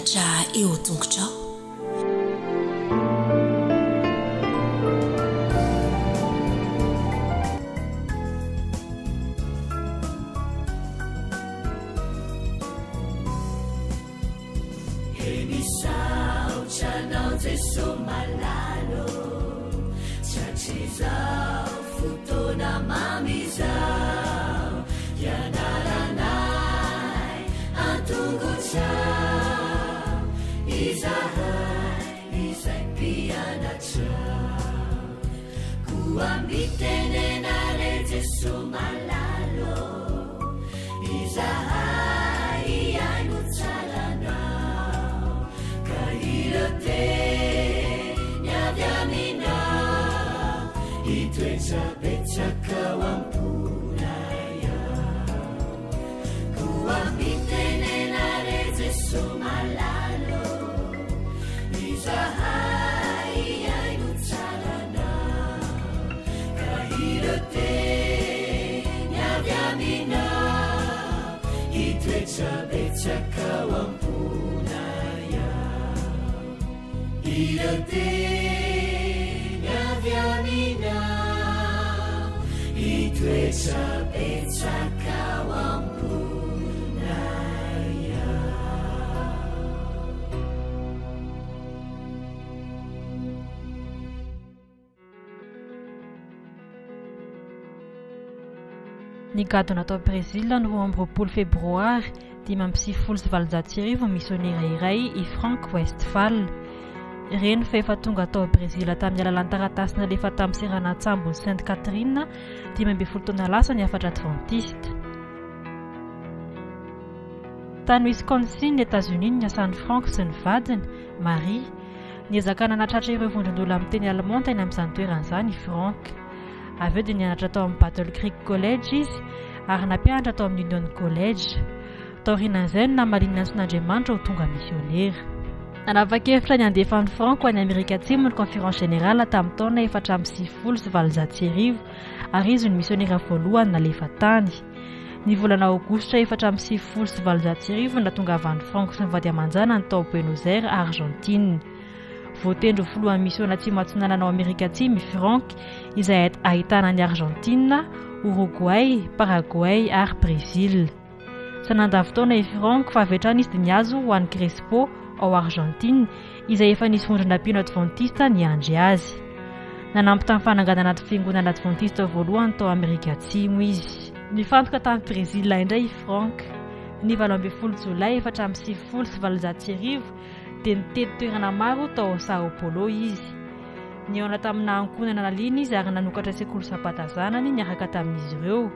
mianatra eo tongotrao. Ny gado natao Brésil no 20 febroary 2024 misionera iray i Frank Westphal. Ireny fa efa tonga tao Brésil tamin'ny alalan'ny taratasy nalefa tamin'ny seranatsambo Sainte Catherine 12 taona lasa ny afatra adventiste. Tany Wisconsin, États-Unis ny asan'ny Frank sy ny vadiny Marie. Niezakana natratra ireo vondron'olona amin'ny teny Allemand teny amin'izany toeran'izany i Frank. Avy eo dia nianatra tao amin'ny Battle Creek College izy ary nampianatra tao amin'ny Union College. Taorian'izay no namalinina ny son'Andriamanitra ho tonga misionera. Nanapa-kevitra ny andefa ny Frank ho any Amerika Atsimo ny conférence générale tamin'ny taona 490 ary izy no misionera voalohany nalefa tany. Ny volana aogositra 490 natongavany Frank sy ny vady aman-janany tao Buenos Aires, Argentine. Voatendry foloan'ny misiona atsimo atsinanana ao Amerika Atsimo i Frank izay ahitana ny Argentine, Uruguay, Paraguay ary Brésil. Sanandavy-taona i Frank fa avy hatrany izy dia niazo ho an'ny Crespo ao Argentine izay efa nisy vondron'ampino adventiste niandry azy. Nanampy tamin'ny fananganana anaty fiangonana adventiste voalohany tao Amerika Atsimo izy. Nifantoka tamin'ny Brésil indray i Frank. Ny 12 Jolay 490 dia nitety toerana maro tao Sao Paulo izy. Niaona tamina ankonana nalina izy ary nanokatra Sekoly Sabata zanany niaraka tamin'izy ireo.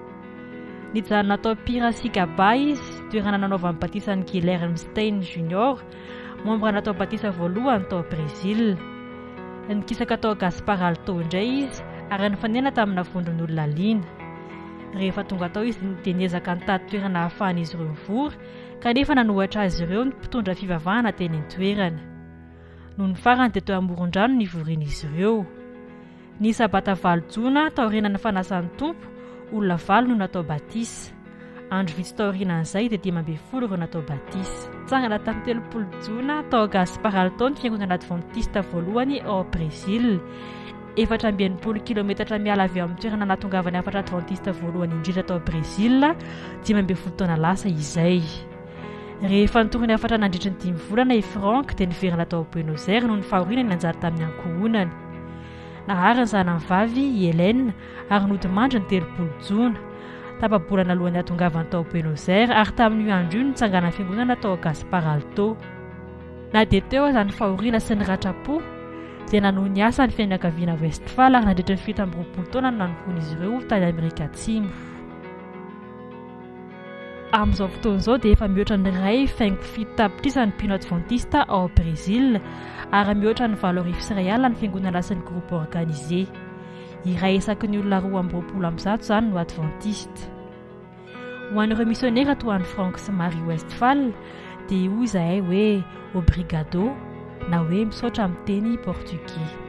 Nijanona tao Piracicaba izy, toerana nanaovan'ny batisan'ny Guilherme Stein Junior, membre natao batisa voalohany tao Brésil. Nikisaka tao Gaspar Alto indray izy ary nifanena tamina vondron'olona liana. Rehefa tonga tao izy dia niezaka nitady toerana ahafahan'izy ireo mivory kanefa nanohatra azy ireo ny mpitondra fivavahana teny an-toerana. Noho ny farany dia teo amoron-drano nivorian'izy ireo. Ny sabata 9 Jona taorianan'ny fanasan'ny tompo, olona 9 no natao batisa. Andro vitsy taorianan'izay dia 12 ireo natao batisa. Tsangana tamin'ny 30 Jona tao Gaspar Alto ny fiangonana adventiste voalohany ao Brésil. 420 kilometatra miala avy amin'ny toerana natongavany afatra adventiste voalohany indrindra tao Brésil, 12 taona lasa izay. Rehefa nitorony afatra nandritra ny 5 volana i Frank dia niverina tao Buenos Aires noho ny fahoriana nanjary tamin'ny ankohonana. Nahary ny zanany vavy Hélène ary nodimandry ny 30 Jona. Tapa-bolana alohan'ny atongavany tao Buenos Aires ary tamin'ny andro io nitsangana fiangonana tao Gaspar Alto. Na dia teo izany fahoriana sy ny ratrapo dia nanohy ny asa ny fianakaviana Westphal ary nandritra ny 17 taona no nanompon'izy ireo tany Amerika Atsimo. Amin'izao fotoana izao dia efa mihoatra ny ray faingo fito tapitrisa ny mpino adventiste ao Brésil ary mihoatra ny 7 ny fiangonana sy ny groupe organisé. Iray isaky ny olona 20 zany no adventiste. Ho an'ireo misionera toa an'ny Frank sy Marie Westphal dia hoy izahay hoe obrigado na hoe misaotra amin'ny teny portugais.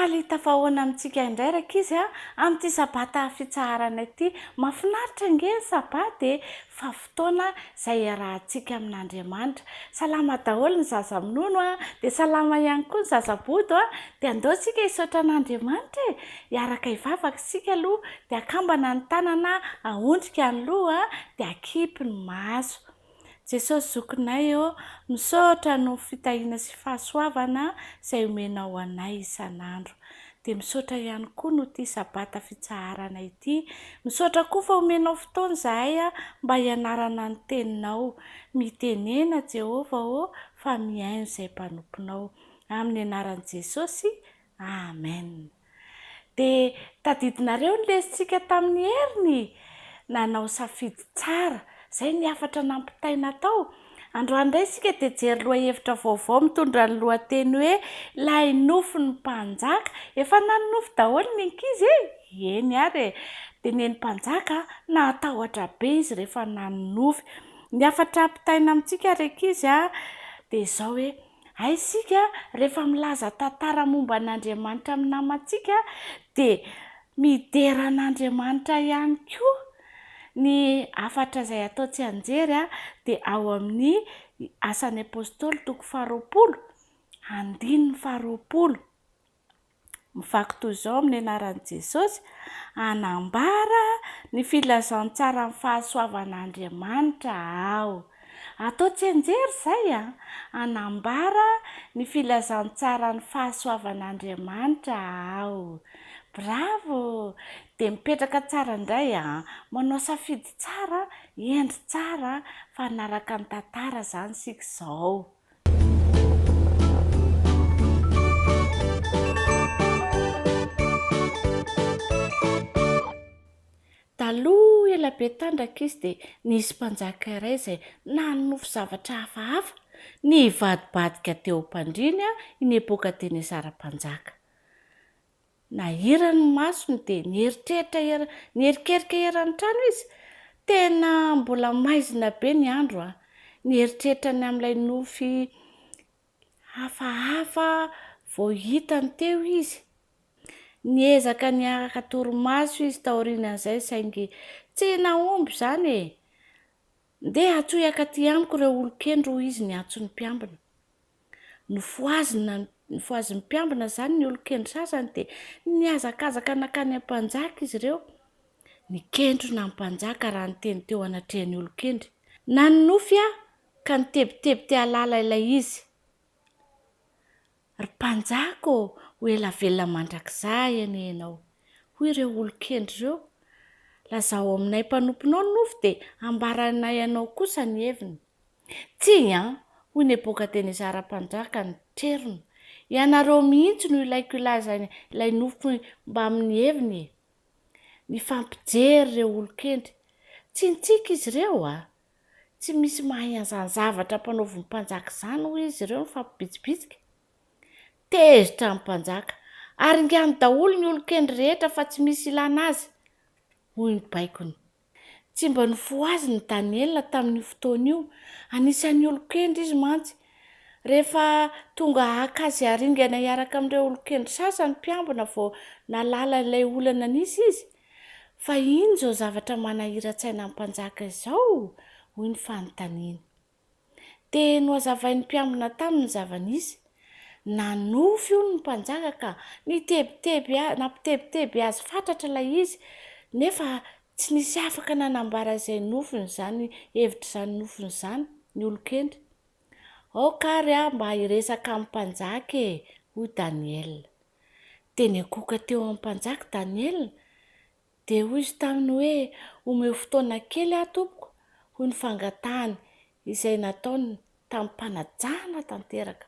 faly tafahoana amintsika indray rakizy amin'ity sabata fitsaharana ity. Mahafinaritra nge sabata fa fotoana izay arahantsika amin'Andriamanitra. Salama daholo ny zaza-minono dia salama ihany koa ny zaza-bodo dia andao sika hisaotra an'Andriamanitra hiaraka hivavaka sika aloha dia akambana ny tanana, ahondrika ny loha dia akipy ny maso. Jesosy zokinay misaotra no fitahiana sy fahasoavana izay omenao anay isan'andro. Dia misaotra ihany koa no ity sabata fitsaharana ity. Misaotra koa fa omenao fotoana izahay mba hianarana ny teninao. Mitenena Jehovah fa mihaino izay mpanomponao. Amin'ny anaran'i Jesosy, amen. Dia tadidinareo ny lesintsika tamin'ny heriny. Nanao safidy tsara. Izay ny afatra nampitaina tao. Androany indray isika dia jery lohahevitra vaovao mitondra ny lohateny hoe ilay nofin'ny mpanjaka. Efa nanofy daholo ny ankizy eny ary. Dia neny mpanjaka natahotra be izy rehefa nanofy. Ny afatra ampitaina amintsika ankizy dia izao hoe isika rehefa milaza tantara momba an'Andriamanitra amin'ny namantsika dia midera an'Andriamanitra ihany koa. Ny afatra izay atao tsy anjery dia ao amin'ny asan'ny apôstôly 2:20. Mivaky toy izao amin'ny anaran'i Jesosy, anambara ny filazantsara ny fahasoavan'Andriamanitra ao. Atao tsy anjery izay anambara ny filazantsara ny fahasoavan'Andriamanitra ao. Bravo! Dia mipetraka tsara indray manao safidy tsara, endry tsara, fanaraka ny tantara izany sika izao. Taloha ela be tandraka izy dia nisy mpanjaka iray izay nanofy zavatra hafahafa nivadibadika teo am-pandriany iny Nebokadnezara-mpanjaka. Nahirany ny masony dia nierikerika eran'ny trano izy. Tena mbola maizina be ny andro nieritreritra ny amin'ilay nofy hafahafa vao hitany teo izy. Niezaka niaraka torimaso izy taorian'izay saingy tsy nahomby izany Ndeha atsohaka aty amiko ireo olon-kendro izy ny antso ny mpiambina. Nofoaziny mpiambina izany ny olon-kendro sasany dia niazakazaka nakany am-mpanjaka izy ireo. Nikendrona ny mpanjaka raha niteny teo anatrehan'ny olon-kendry. Na nofy ka nitebiteby te halala ilay izy. Ry mpanjaka ho ela velona mandrakizay ianao. Hoy ireo olon-kendro ireo. Lazao aminay mpanomponao ny nofy dia ambaranay ianao kosa ny heviny. Tsy hoy Nebokadnezara-mpanjaka ny trerona. Ianareo mihitsy no ilaiko ilaza ilay nofy mba amin'ny heviny. Mifampijery ireo olon-kendry. Tsy nitsika izy ireo Tsy misy mahay an'izany zavatra mpanaoviny mpanjaka izany hoy izy ireo mifampibitsibitsika. Tezitra amin'ny mpanjaka. Ary ingany daholo ny olon-kendry rehetra fa tsy misy ilana azy. Hoy ny baikony. Tsy mba nifoazy ny Daniela tamin'ny fotoana io. Anisan'ny olon-kendry izy mantsy. Rehefa tonga haka azy haringana hiaraka amin'ireo olon-kendry sasany mpiambina vao nalala ilay olana nisy izy. Fa ino izao zavatra manahira-tsaina amin'ny mpanjaka izao? Hoy ny fanontaniany. Dia nohazavain'ny mpiambina tamin'ny zava-nisy. Nanofy hono ny mpanjaka ka nampitebiteby azy fatratra ilay izy. Nefa tsy nisy afaka nanambara izay nofiny izany, hevitra izany nofiny izany, ny olon-kendry. Kary mba hiresaka amin'ny mpanjaka hoy Daniela. Dia niakoka teo amin'ny mpanjaka Daniela. Dia hoy izy taminy hoe omeo fotoana kely tompoko. Hoy ny fangatahany izay nataony tamin'ny mpanajana tanteraka.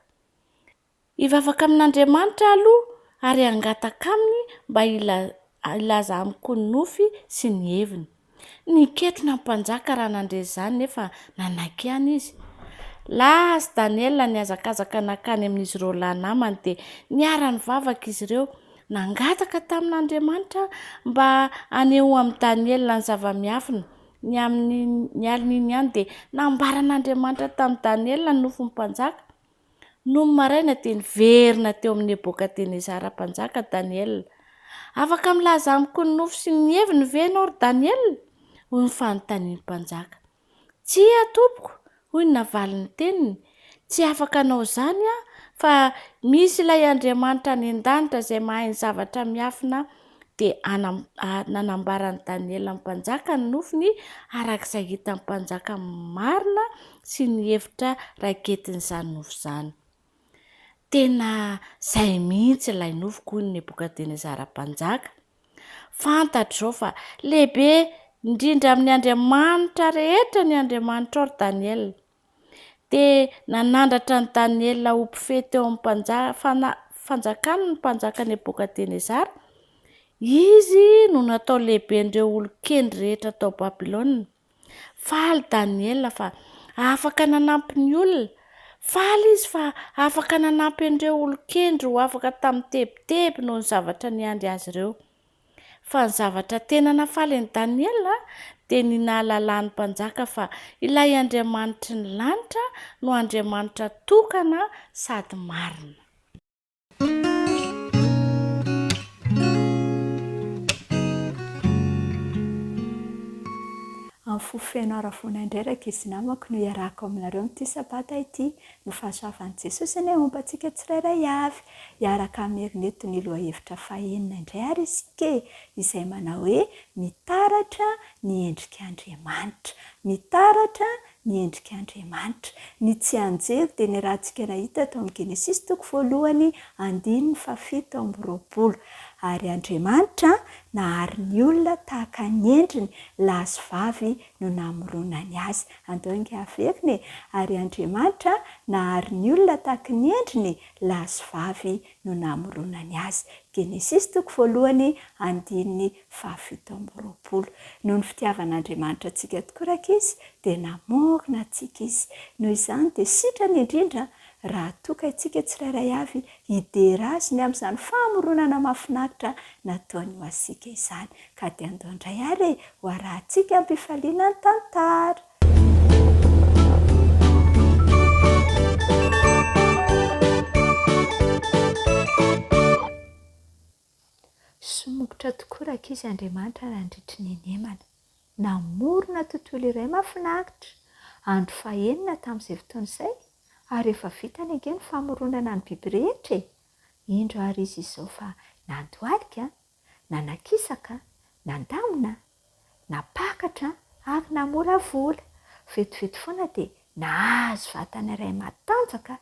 Hivavaka amin'Andriamanitra aloha ary hangataka aminy mba ilaza amiko ny nofy sy ny heviny. Niketrona mpanjaka raha nandresy izany nefa nanaiky ihany izy. Lasa Daniela niazakazaka nakany amin'izy ireo lahy namany dia niara-nivavaka izy ireo. Nangataka tamin'Andriamanitra mba aneho amin'ny Daniela ny zava-miafina. Ny alina iny ihany dia nambaran'Andriamanitra tamin'ny Daniela ny nofin'ny mpanjaka. no maraina dia niverina teo amin'ny boaka teny zara mpanjaka Daniel. Afaka milaza amiko ny nofo sy ny heviny ve ianao ry Daniel? Hoy ny fanontanian'ny mpanjaka. Tsia tompoko, hoy ny navaly ny teniny. Tsy afaka anao izany fa misy ilay Andriamanitra any an-danitra izay mahay ny zavatra miafina dia nanambarany Daniel amin'ny mpanjaka ny nofony arak'izay hitan'ny mpanjaka marina sy ny hevitra raiketin'izany nofo izany. Tena izay mihitsy ilay nofoko hoy ny Nebokadinezara mpanjaka. Fantatr'izao fa lehibe indrindra amin'ny Andriamanitra rehetra ny Andriamanitra ao ry Daniel. Dia nanandratra ny Daniel ho mpife teo amin'ny fanjakany ny mpanjaka Nebokadinezara. Izy no natao lehiben'ireo olon-kendry rehetra tao Babilôna. Faly Daniel fa afaka nanampy ny olona. Faly izy fa afaka nanampy an'ireo olon-kendry ho afaka tamin'ny tebiteby noho ny zavatra niandry azy ireo. Fa ny zavatra tena nafaly an'i Daniel dia ny nahalalan'ny mpanjaka fa ilay Andriamanitra ny lanitra no Andriamanitra tokana sady marina. Amin'ny fofenarafona indray izy namako no iarako aminareo amin'ity sabata ity no fahasoavan'i Jesosy ny omba antsika tsirairay avy iaraka amin'ny herinetiny lohahevitra fahaenina indray ary isika izay manao hoe mitaratra ny endrik'Andriamanitra, mitaratra ny endrik'Andriamanitra. Ny tsy anjery dia ny rahantsika nahita tao amin'ny Genesis 1:7-20 ary Andriamanitra nahary ny olona tahaka ny endriny lahy sy vavy no namoronany azy. Andao inga averiny ary Andriamanitra nahary ny olona tahaka ny endriny lahy sy vavy no namoronany azy. Genesis 1:7-20. Noho ny fitiavan'Andriamanitra antsika tokoa rakizy dia namorona antsika izy. Noho izany dia sitrany indrindra raha toka antsika tsirairay avy hidera azy ny amin'izany famoronana mahafinaritra nataony ho asika izany. Ka dia andao indray ary ho arahantsika ampifaliana ny tantara. Somokotra tokoa rakizy Andriamanitra nandritry ny nemana. Namorona tontolo iray mahafinaritra. Andro fahaenina tamin'izay fotoana izay ary efa vita ny ange ny famoronana ny biby rehetra. Indro ary izy izao fa nandohalika, nanakisaka, nandamina, napakatra ary namolavola. Vetivety foana dia nahazo vatana iray matanjaka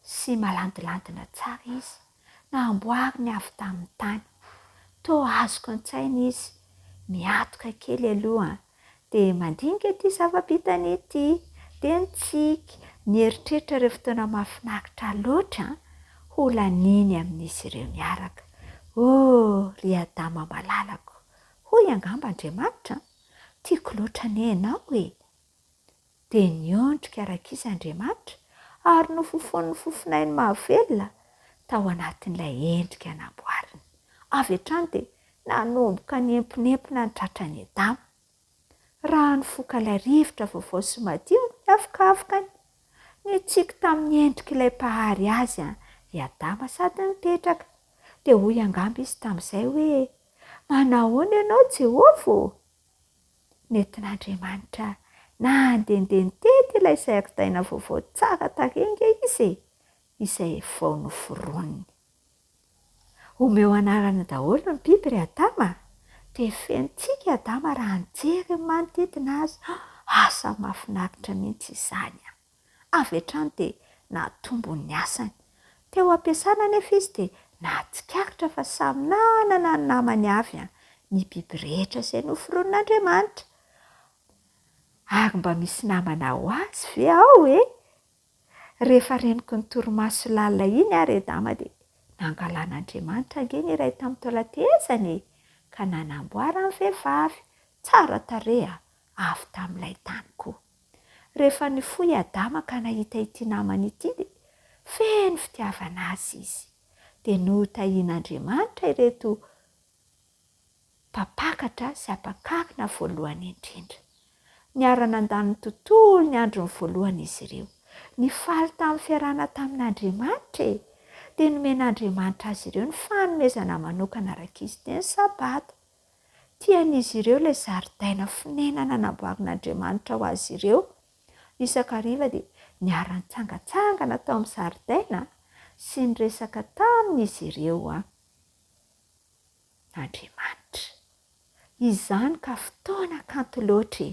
sy malandilandina tsara izy. Namboariny avy tamin'ny tany. Toa azoko an-tsaina izy. Miatoka kely aloha dia mandinika ity zava-bitany ity dia nitsika nieritreritra ireo fotoana mahafinaritra loatra ho laniny amin'izy ireo miaraka. Ry Adama malalako, hoy angamba Andriamanitra, tiako loatra ny ianao e. Dia niondrika rakizy Andriamanitra ary nofofon'ny fofinainy mahavelona tao anatin'ilay endrika namboariny. Avy hatrany dia nanomboka niempinempina ny tratrany Adama. Raha nifoka ilay rivotra vaovao sy madio niafokafokany. Nitsika tamin'ny endrika ilay mpahary azy i Adama sady nipetraka. Dia hoy angamba izy tamin'izay hoe, manahoana ianao Jehovah? Nentin'Andriamanitra nandehandeha nitety ilay zaridaina vaovao tsara tarehinga izy izay vao noforoniny. Omeo anarana daholo ny biby ry Adama. Dia fentsika Adama raha nijery ny manodidina azy. Asa mahafinaritra mihitsy izany. Avy hatrany dia natombo ny asany. Teo ampiasana nefa izy dia nahatsikaritra fa samy nanana ny namany avy ny biby rehetra izay noforonin'Andriamanitra. Ary mba misy namana ho azy ve ao e? Rehefa reniko ny torimaso lalina iny ary Adama dia nangalan'Andriamanitra ange ny iray tamin'ny taolatezany ka nanamboara ny vehivavy tsara tarehy avy tamin'ilay tany koa. Rehefa nifoy Adama ka nahita ity namany ity dia feno fitiavana azy izy. Dia notahian'Andriamanitra ireto mpapakatra sy ampakarina voalohany indrindra. Niara-nandany ny tontolo ny andro ny voalohany izy ireo. ny faly tamin'ny fiarahana tamin'Andriamanitra dia nomen'Andriamanitra azy ireo ny fanomezana manokana araka izy teny Sabata. Tian'izy ireo ilay zaridaina fonenana namboarin'Andriamanitra ho azy ireo. Isakariva dia niara-nitsangatsangana tao amin'ny zaridaina sy niresaka tamin'izy ireo Andriamanitra. Izany ka fotoana kanto loatra.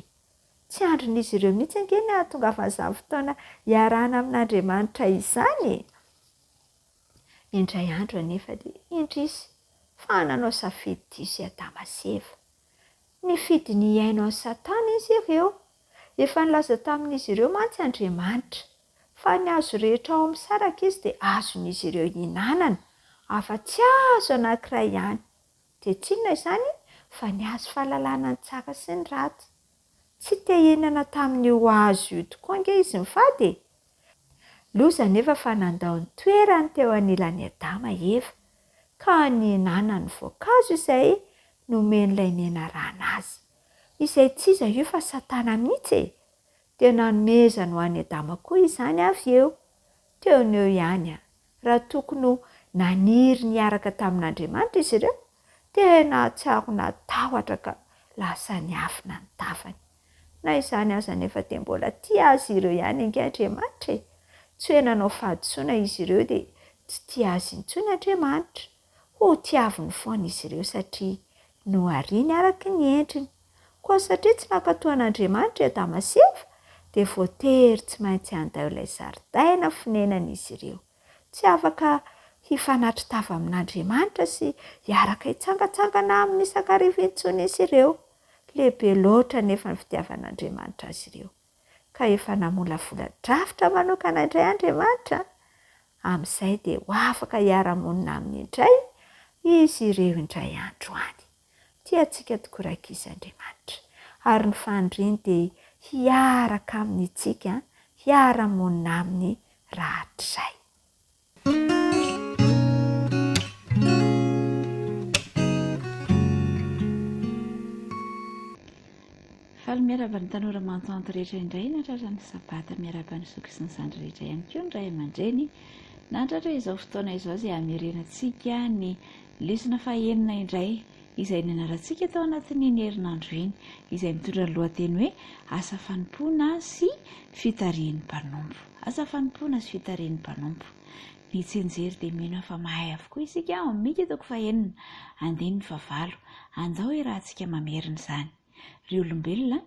Tsy andron'izy ireo mihitsy ange ahatonga vazaha fotoana iarahana amin'Andriamanitra izany. Indray andro anefa dia indrisy fa nanao safidy diso Adama sy Eva. Nifidy ny iaino an'i Satana izy ireo. Efa nilaza tamin'izy ireo mantsy Andriamanitra fa ny azo rehetra ao amin'ny saraka izy dia azon'izy ireo hinanana, afa-tsy azo anankiray ihany. Dia tsinona izany fa ny azo fahalalana ny tsara sy ny ratsy. Tsy te hihinana tamin'io azo io tokoa ange izy mivady. Loza nefa fa nandao ny toerany teo anilan'ny Adama Eva ka nihinana ny voankazo izay nomen'ilay nianarana azy. Izay tsy iza io fa Satana mihitsy. Dia nanomezana ho an'i Adama koa izany avy eo. Teo ny eo ihany raha tokony naniry niaraka tamin'Andriamanitra izy ireo, tena tsiaro natahotra ka lasa niafina ny tafany. Na izany aza nefa dia mbola tia azy ireo ihany ange Andriamanitra. Tsy hoe nanao fahadisoana izy ireo dia tsy tia azy intsony Andriamanitra. Ho tiaviny foana izy ireo satria nohariany araka ny endriny. Koa satria tsy nankatoan'Andriamanitra Adama sy Eva dia voatery tsy maintsy handao ilay zaridaina fonenana izy ireo. Tsy afaka hifanatri-tava amin'Andriamanitra sy hiaraka hitsangatsangana amin'ny isakariva intsony izy ireo. Lehibe loatra nefa ny fitiavan'Andriamanitra azy ireo. Ka efa namolavola-drafitra manokana indray Andriamanitra. Amin'izay dia ho afaka hiara-monina aminy indray izy ireo indray andro any. Tiantsika tokoa raik'izy Andriamanitra. Ary ny fandriany dia hiaraka amintsika, hiara-monina aminy rahatrizay. Faly miaraba ny tanora mantanty rehetra indray natratra ny sabata miaraba ny zoky sy ny zandry rehetra ihany koa ny ray aman-dreny. Natratra izao fotoana izao izay hamerenantsika ny lesona fahaenina indray izay nianarantsika tao anatin'ny herinandro iny, izay mitondra ny lohateny hoe asa fanompoana sy fitarian'ny mpanompo. Asa fanompoana sy fitarian'ny mpanompo. Ny tsenjery dia mino fa mahay avokoa isika mika toko fahaenina, andiny favalo, andao rahantsika mamerina izany. Ry olombelona,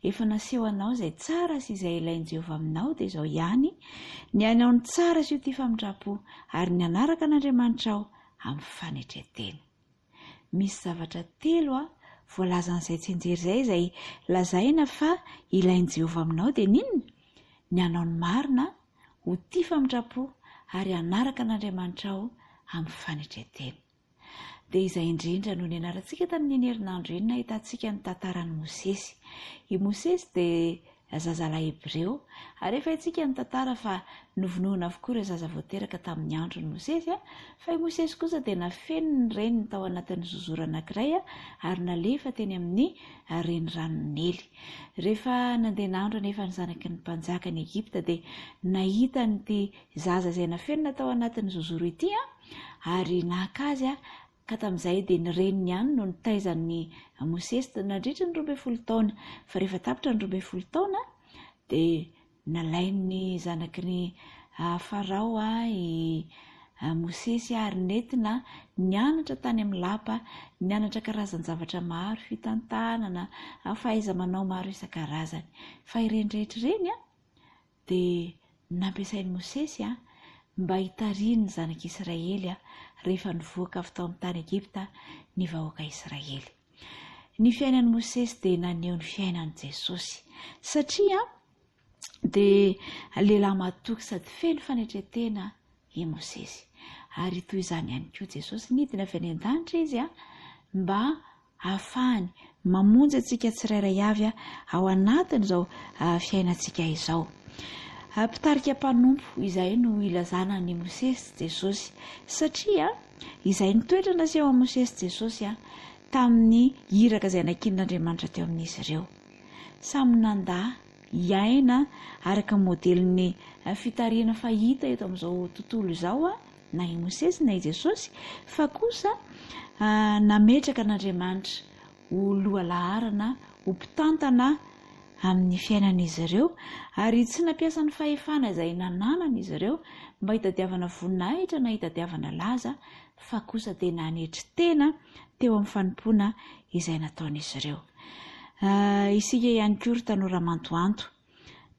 efa naseho anao izay tsara sy izay ilain'i Jehovah aminao dia izao ihany, ny anao ny tsara sy io tia famindrapo ary ny anaraka an'Andriamanitra ao amin'ny fanetreteny. Misy zavatra telo voalazan'izay tsenjery izay lazaina fa ilain'i Jehovah aminao dia ninona? Ny anao ny marina, ho tia famindrapo ary anaraka an'Andriamanitra ao amin'ny fanetreteny. Dia izay indrindra no nianarantsika tamin'ny herinandro iny nahitantsika ny tantaran'i Mosesy. I Mosesy dia zazalahy Hebreo, ary efa itsika ny tantara fa novonoina avokoa ireo zaza voateraka tamin'ny andron'i Mosesy, fa i Mosesy kosa dia nafeno ny reniny tao anatin'ny zozora anankiray ary nalefa teny amin'ny reniranon'ny Nily. Rehefa nandeha nandro anefa ny zanaky ny mpanjaka ny Egipta dia nahita nyity zaza izay nafenona tao anatin'ny zozoro ity ary nahaka azy ka tamin'izay dia ny reniny ihany no nitaizan'ny Mosesy nandritra ny 12 taona. Fa rehefa tapitra ny 12 taona dia nalain'ny zanaky ny Farao i Mosesy ary nentina nianatra tany amin'ny lapa, nianatra karazan-javatra maro, fitantanana, fahaiza-manao maro isan-karazany. Fa ireny rehetra ireny dia nampiasain'i Mosesy mba hitariany zanaky Israely rehefa nivoaka avy tao amin'ny tany Egipta ny vahoaka Israely. Ny fiainan'i Mosesy dia naneho ny fiainan'i Jesosy satria dia lehilahy matoky sady feno fanetretena i Mosesy. Ary toy izany ihany koa Jesosy nidina avy any an-danitra izy mba ahafahany mamonjy antsika tsirairay avy ao anatin'izao fiainantsika izao. Mpitarika mpanompo izay no ilazana ny Mosesy Jesosy satria izay nitoetra naseho amin'ny Mosesy Jesosy tamin'ny iraka izay nakin'Andriamanitra teo amin'izy ireo. Samy nandà iaina araka modelin'ny fitariana fahita eto amin'izao tontolo izao na i Mosesy na i Jesosy, fa kosa nametraka an'Andriamanitra ho lohalaharana, ho mpitantana amin'ny fiainan'izy ireo, ary tsy nampiasa ny fahefana izay nananana izy ireo mba hitadiavana voninahitra na hitadiavana laza, fa kosa dia nanetry tena teo amin'ny fanompoana izay nataon'izy ireo. Isika ihany koa ry tanora mantoanto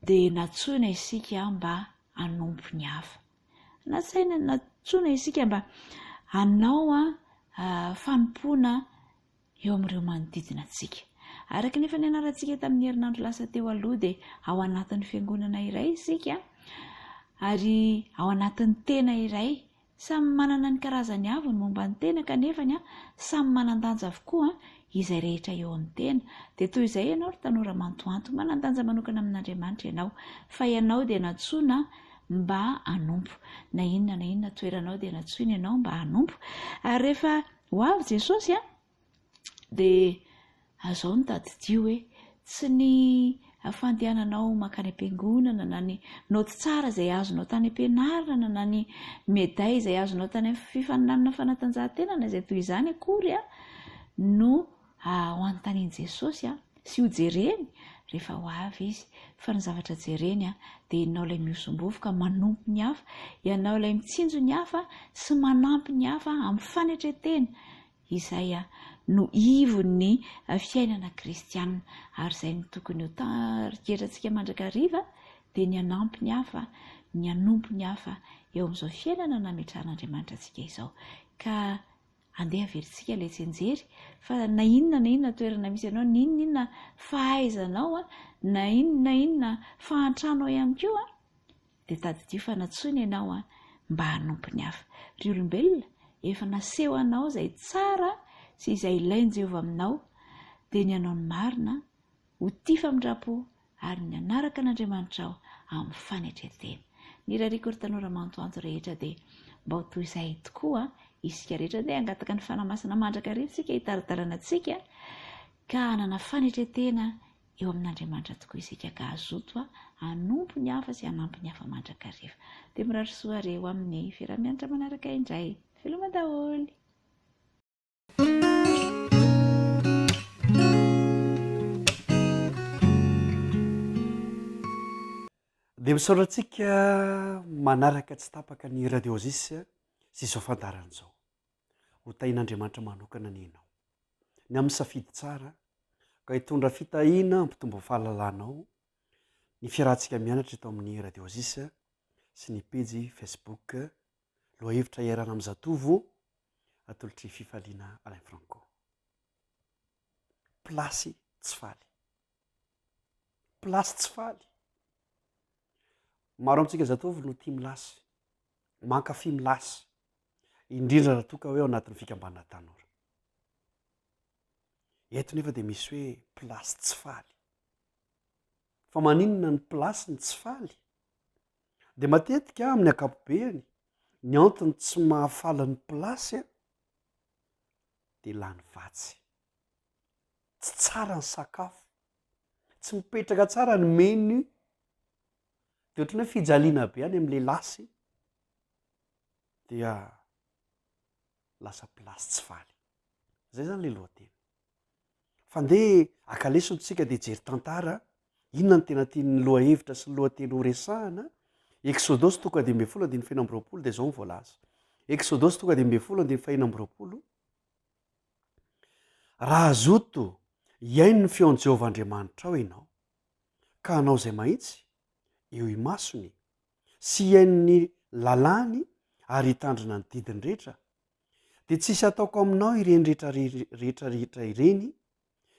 dia natsoina isika mba hanompo ny hafa. Natsoina isika mba hanao fanompoana eo amin'ireo manodidina antsika. Araka nefa ny anarantsika tamin'ny herinandro lasa teo aloha dia ao anatin'ny fiangonana iray isika, ary ao anatin'ny tena iray, samy manana ny karazany avy ny momba ny tena, kanefa samy manandanja avokoa izay rehetra eo amin'ny tena. Dia toy izay ianao ry tanora mantoanto, manandanja manokana amin'Andriamanitra ianao, fa ianao dia natsoina mba hanompo. Na inona toeranao dia natsoina ianao mba hanompo. Ary rehefa ho avy Jesosy dia azao ny tadidio hoe tsy ny fandehananao makany am-piangonana na ny naoty tsara izay azonao tany am-pianarana na ny médaille izay azonao tany amin'ny fifaninanana fanatanjahan-tena na izay toy izany akory no ho anontanian'i Jesosy sy ho jereny rehefa ho avy izy. Fa ny zavatra jereny dia ianao ilay miosombovoka manompo ny hafa, ianao ilay mitsinjo ny hafa sy manampy ny hafa amin'ny fanetretena. Izay no ivon'ny fiainana kristianina, ary izay no tokony ho tariketratsika mandrakariva dia ny hanampy ny hafa, ny hanompo ny hafa eo amin'izao fiainana nametrahan'Andriamanitra antsika izao. Ka andeha averintsika ilay tsenjery fa na inona toerana misy ianao, na inona fahaizanao, na inona fahantrano ihany koa dia tadidio fa natsoina ianao mba hanompo ny hafa. Ry olombelona efa naseho anao izay tsara sy izay ilainy Jehovah aminao, dia ny anao ny marina ho tia famindrapo ary ny anaraka an'Andriamanitra ao amin'ny fanetretena. Ny rariko ry tanora mantoanto rehetra dia mba ho toy izay tokoa isika rehetra, dia hangataka ny fanamasina mandrakariva sika hitaradarana antsika ka hanana fanetretena eo amin'Andriamanitra tokoa isika, ka azoto hanompo ny hafa sy hanampy ny hafa mandrakariva. Dia mirary soa reo amin'ny fiaramianatra manaraka indray. Veloma daholo. Dia misaorantsika manaraka tsy tapaka ny radiozisy sy izao fandarana izao. Ho tahin'Andriamanitra manokana ny ianao ny amin'ny safidy tsara ka hitondra fitahiana ampitombo fahalalanao ny fiarahantsika mianatra eto amin'ny radiozisy sy ny pejy Facebook Lohahevitra iarana amin'ny zatovo atolotry fifaliana Alain Franco. Plasy tsy faly. Plasy tsy faly. Maro amintsika zatovo no tia milasy, mankafy milasy, indrindra raha toa ka hoe ao anatin'ny fikambanana tanora. Eto nefa dia misy hoe plasy tsy faly. Fa maninona ny plasy ny tsy faly? Dia matetika amin'ny ankapobeany ny antony tsy mahafaly ny plasy dia lany vatsy. Tsy tsara ny sakafo, tsy mipetraka tsara ny menu, dia ohatrany hoe fijaliana be any amin'ilay lasy dia lasa plasy tsy faly. Zay zany ilay lohateny. Fandeha akalesontsika dia jery tantara, inona ny tena tian'ny lohahevitra sy ny lohateny ho resahana. Exodosy 12:20 dia izao ny voalaza. Exodosy 12:20. Raha azoto iaino ny feon'i Jehovah Andriamanitra ao ianao, ka hanao izay mahitsy eo imasony sy iaino ny lalàny ary hitandrina ny didiny rehetra, dia tsisy ataoko aminao ireny rehetra ireny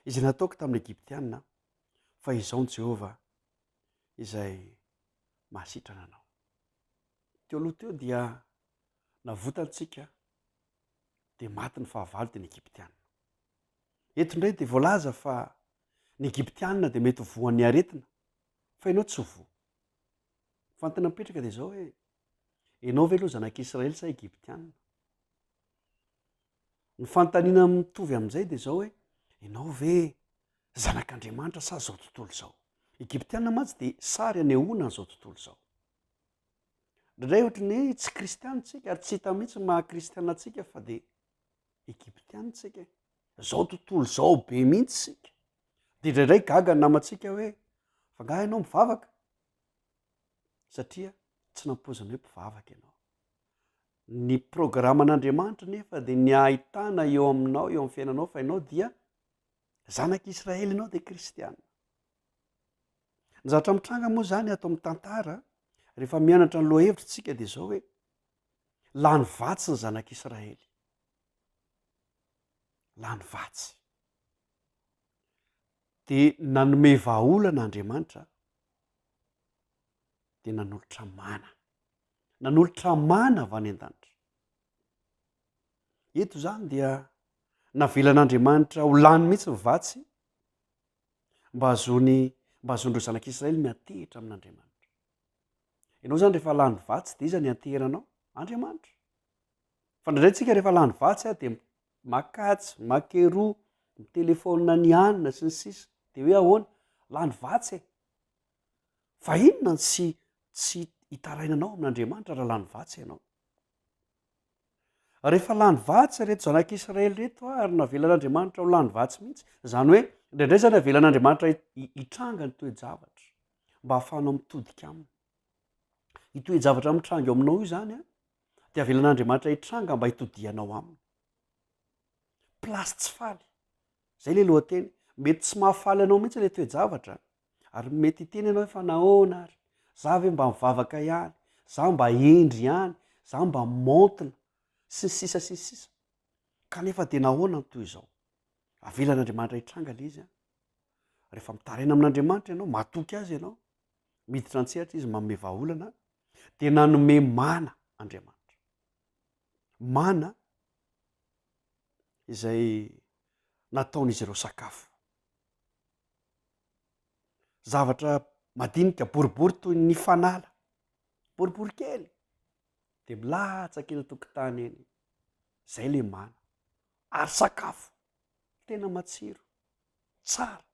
izay nataoko tamin'ny Egyptianina, fa izao ny Jehovah izay mahasitrana anao. Teo aloha teo dia navotantsika dia maty ny fahavalo dia ny Egyptianina. Eto indray dia voalaza fa ny Egyptianina dia mety voan'ny aretina, fa ianao tsy voa. Fa ny tena mipetraka dia izao hoe ianao ve aloha zanak'Israely sa Egyptianina? Ny fanontaniana mitovy amin'izay dia izao hoe ianao ve zanak'Andriamanitra sa izao tontolo izao? egiptiana matsy dia sary anehoana n'izao tontolo izao. Ndray ohatra ny tsy kristiantsika ary tsy hita mihitsy mahakristiana antsika fa dia egiptiantsika zao tontolo zao be mihitsy sika dia indraindray gaga ny namantsika hoe fa ngah ianao mivavaka satria tsy nampozina hoe mpivavaka ianao. Ny programan'Andriamanitra nefa dia ny ahitana eo aminao eo amin'ny fiainanao fa ianao dia zanak'Israely, ianao dia kristiana. Ny zavatra mitranga moa zany atao amin'ny tantara rehefa mianatra ny lohahevitra tsika dia zao hoe lany vatsy ny zanak'Israely, lany vatsy dia nanome vahaolana Andriamanitra dia nanolotra mana avy any an-danitra. Eto zany dia navelan'Andriamanitra ho lany mihitsy ny vatsy mba hazondreo zanak'Israely miantehitra amin'Andriamanitra. Ianao zany rehefa lany vatsy dia iza ny antehiranao? Andriamanitra. Fa indraindray tsika rehefa lany vatsy dia makatsy, makeroa, mitelefona ny anina sy ny sisa dia hoe ahoana? Lany vatsy e. Fa inona tsy hitarainanao amin'Andriamanitra raha lany vatsy ianao? Rehefa lany vatsy reto zanak'Israely reto ary navelan'Andriamanitra ho lany vatsy mihitsy, zany hoe indraindray zany navelan'Andriamanitra hitranga ny toe-javatra mba hahafahanao mitodika aminy. Io toe-javatra mitranga eo aminao io zany a dia avelan'Andriamanitra hitranga mba hitodianao aminy. Plasy tsy faly. Zay le lohateny. Mety tsy mahafaly anao mihitsy ilay toe-javatra ary mety hiteny ianao efa nahoana ary za ve mba mivavaka ihany, za mba endry ihany, za mba montina sy sisa. Kanefa dia nahoana toy izao? Avelan'Andriamanitra hitranga le izy a. Rehefa mitaraina amin'Andriamanitra ianao, matoky azy ianao, miditra an-tsehatra izy manome vahaolana dia nanome mana Andriamanitra. Mana izay nataon'izy ireo sakafo. Zavatra madinika boribory toy ny fanala, boribory kely dia milatsaka eny an-tokotany eny. Zay le mana. Ary sakafo tena matsiro, tsara.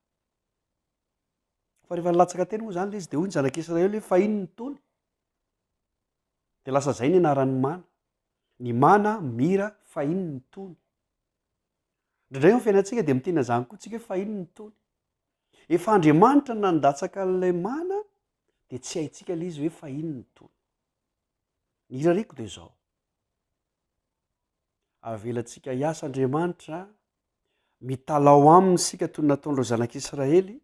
Fa rehefa nilatsaka teny moa zany le izy dia hoy ny zanak'Israely hoe fa inona tony? Dia lasa zay ny anaran'ny mana. Ny mana mira fa inona tony? Indraindray eo amin'ny fiainantsika dia miteny zany koa tsika hoe fa inona tony? Efa Andriamanitra nandatsaka an'ilay mana dia tsy haintsika le izy hoe fa inona tony? Ny irariko dia izao. Avelantsika hiasa Andriamanitra, mitalao aminy sika toy nataon'ireo zanak'Israely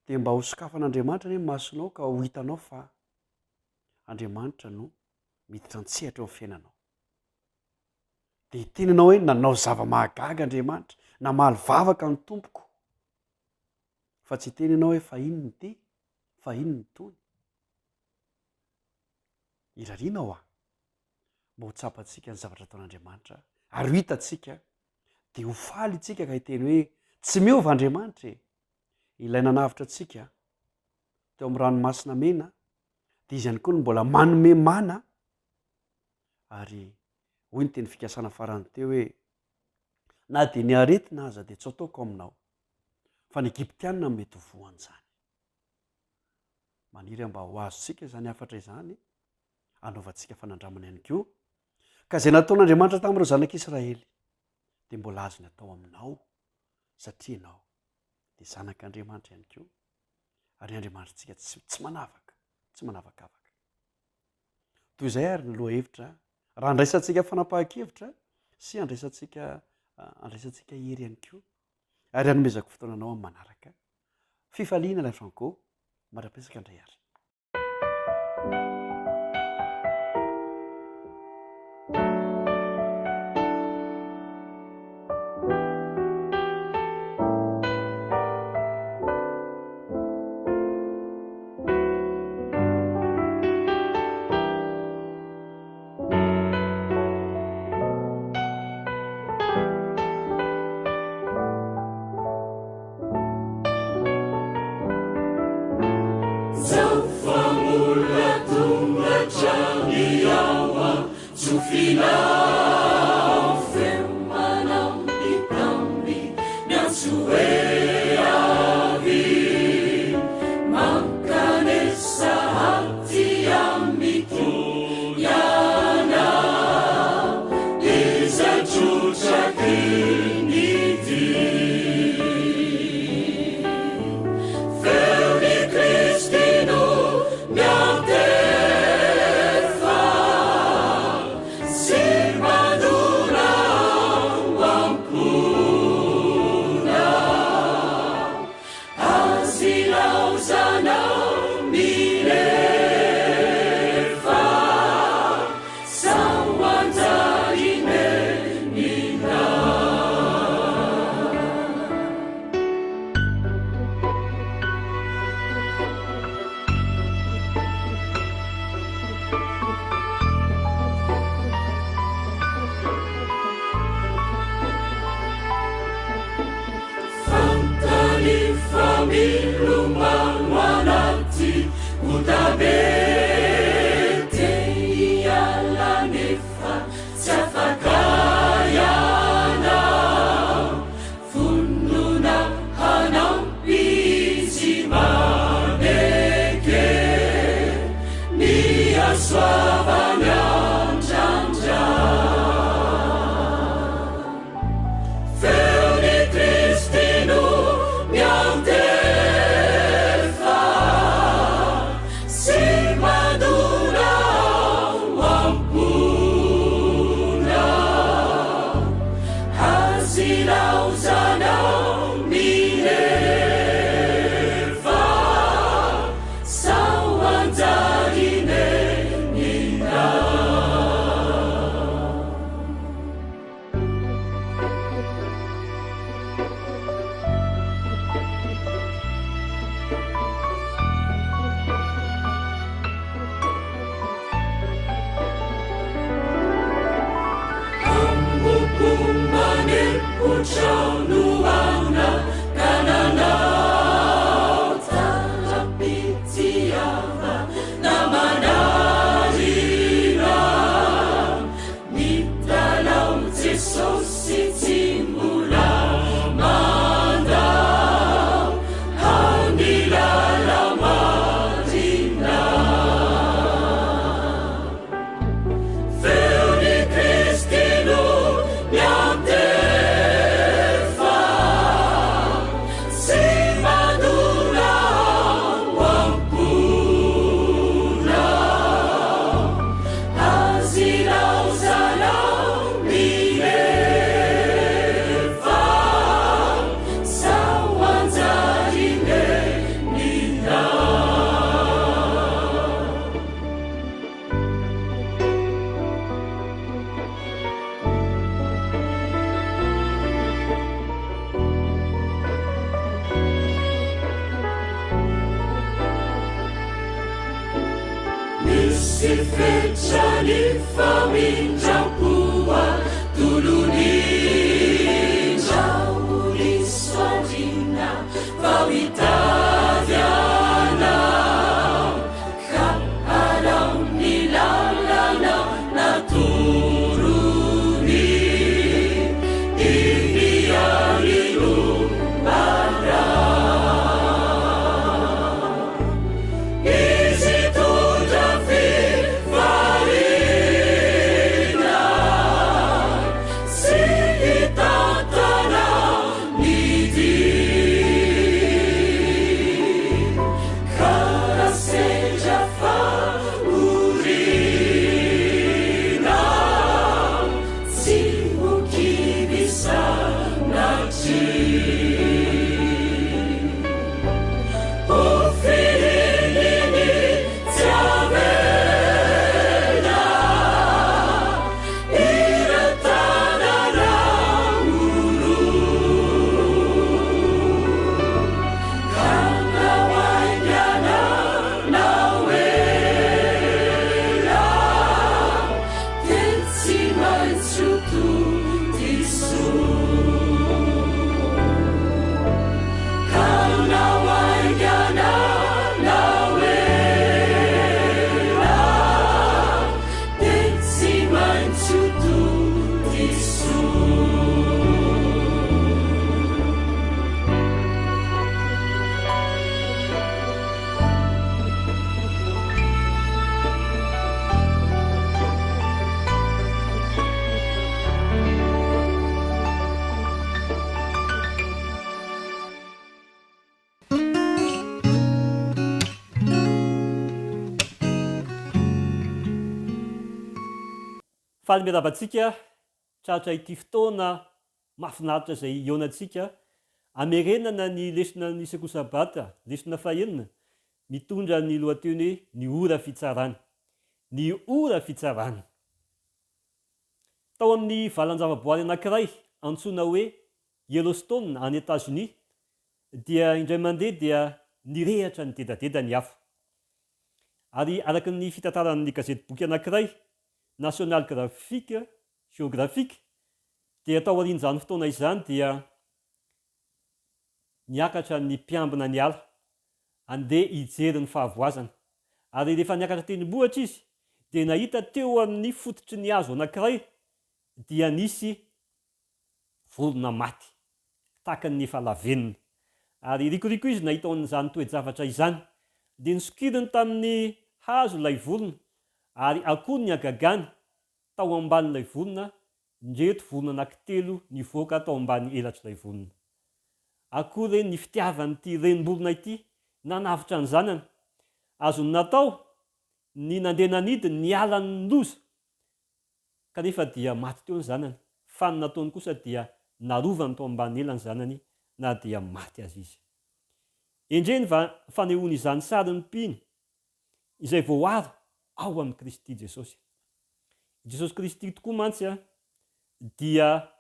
dia mba ho sokafan'Andriamanitra ny masonao ka ho hitanao fa Andriamanitra no miditra an-tsehatra eo amin'ny fiainanao. Dia hitenenao hoe nanao zava-mahagaga Andriamanitra, namaly vavaka ny tompoko. Fa tsy hitenenao hoe fa inona ty, fa inona tony? Irariana ho mba ho tsapantsika ny zavatra ataon'Andriamanitra ary ho hitantsika dia ho faly tsika ka hiteny hoe tsy miova Andriamanitra e. Ilay nanavitra antsika teo amin'ny ranomasina mena dia izy ihany koa no mbola manome mana ary hoy ny teny fikasana farany teo hoe na dia ny aretina aza dia tsy ataoko aminao fa ny egiptianina mety ho voan'izany. Maniry mba ho azontsika izany hafatra izany anaovantsika fanandramana ihany koa ka izay nataon'Andriamanitra tamin'ireo zanak'Israely dia mbola azony atao aminao satria ianao dia zanak'Andriamanitra ihany koa ary ny Andriamanitrantsika tsy manavakavaka. Toy izay ary ny lohahevitra raha andraisantsika fanapahan-kevitra sy andraisantsika hery ihany koa ary hanomezako fotoananao amin'ny manaraka. Fifaliana ilay Franco, marapisaka indray ary. Finalfemmanambitambi, miansueavi falymiaravantsika tratra ity fotoana mahafinaritra zay ionantsika amerenana ny lesona ny sekoly sabata lesona fahenina mitondra ny lohateny hoe ny ora fitsarana ny ora fitsarana tao amin'ny valan-javaboary anankiray antsoina hoe Yellowstone any États-Unis dia indray mandeha dia nirehatra ny dedadeda ny afo ary araka ny fitantaran'ny gazety boky anankiray National Geographic dia tao aorian'izany fotoana izany dia niakatra ny mpiambina ny ala andeha hijery ny fahavoazana ary rehefa niakatra tendrombohitra izy dia nahita teo amin'ny fototry ny hazo anankiray dia nisy vorona maty tahaka ny efa lavenina ary rikoriko izy nahita an'izany toe-javatra izany dia nisokiriny tamin'ny hazo ilay vorona ary akoho ny agagany tao ambanin'ilay vorona ndreto vorona anankitelo nivoaka tao ambany elatr'ilay vorona akory ny fitiavan'ity renim-borona ity nanavitra ny zanany azony natao ny nandeha nanidy ny alany loza kanefa dia maty teo ny zanany fa ny nataony kosa dia narovany tao ambany elany zanany na dia maty azy izy endreny fanehoany izany sary ny mpiny izay voaaro ao amin'ny Kristy Jesosy. Jesosy Kristy tokoa mantsy dia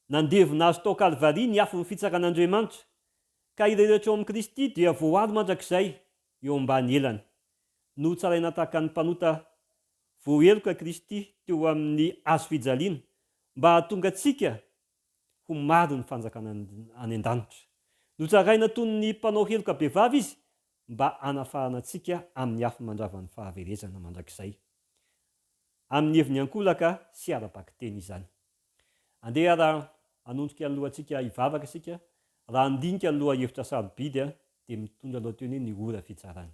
nandevina azy tao Kalvari ny afo ny fitsaran'Andriamanitra ka irehetra eo amin'ny Kristy dia voaaro mandrakizay eo ambany elany no tsaraina tahaka ny mpanota voaheloka Kristy teo amin'ny hazo fijaliana mba hahatonga atsika ho maro ny fanjakana any an-danitra. Notsaraina toy ny mpanao heloka behivavy izy mba anafarana atsika amin'ny afo mandravan'ny fahaverezana mandrakizay. Amin'ny heviny ankolaka sy ara-pakiteny izany. Andeha raha anondrika alohantsika hivavaka isika, raha andinika aloha hevitra sarobidy dia mitondra aloha teny hoe ny ora fitsarana.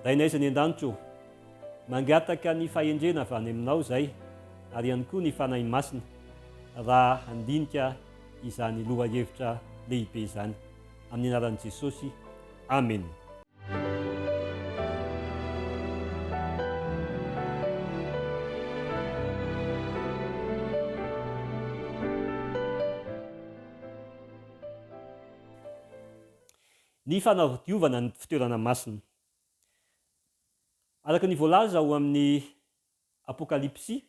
Rainaiza ny an-danitro, mangataka ny fahendrena avy any aminao izay, ary ihany koa ny fanahy masina raha andinika izany lohahevitra lehibe izany. Amin'ny anaran'i Jesosy, amen. Ny fanadiovana ny fitoerana masina. Araka ny voalaza ao amin'ny apokalipsy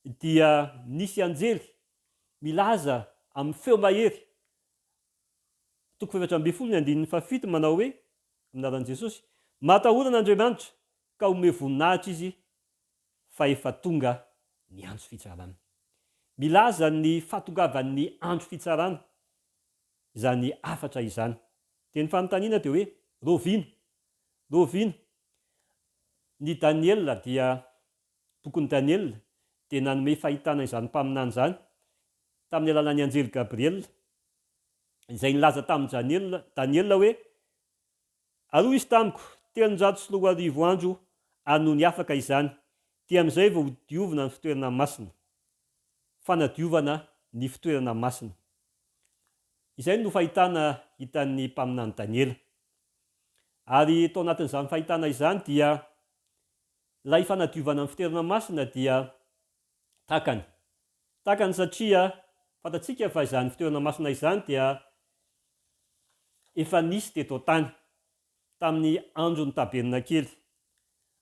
dia nisy anjely milaza amin'ny feo mahery, 7:7 manao hoe, anaran'i Jesosy, matahorana Andriamanitra ka ome voninahitra izy fa efa tonga ny andro fitsarana. Milaza ny fahatongavan'ny andro fitsarana izany afatra izany. Teny fanontaniana dia hoe rovina. Ny Daniela dia bokin'ny Daniela dia nanome fahitana izany mpaminany izany tamin'ny alalan'ny anjely Gabriel, izay nilaza tamin'ny Daniela hoe, aroa izy tamiko 320 andro ano ny afaka izany, dia amin'izay vao diovina ny fitoerana masina. Fanadiovana ny fitoerana masina. Izay no fahitana hitan'ny mpaminany Daniela. Ary tao anatin'izany fahitana izany dia ilay fanadiovana ny fitoerana masina dia takany satria fantatsika fa izany fitoerana masina izany dia efa nisy teto tany tamin'ny andron'ny taberna-kely,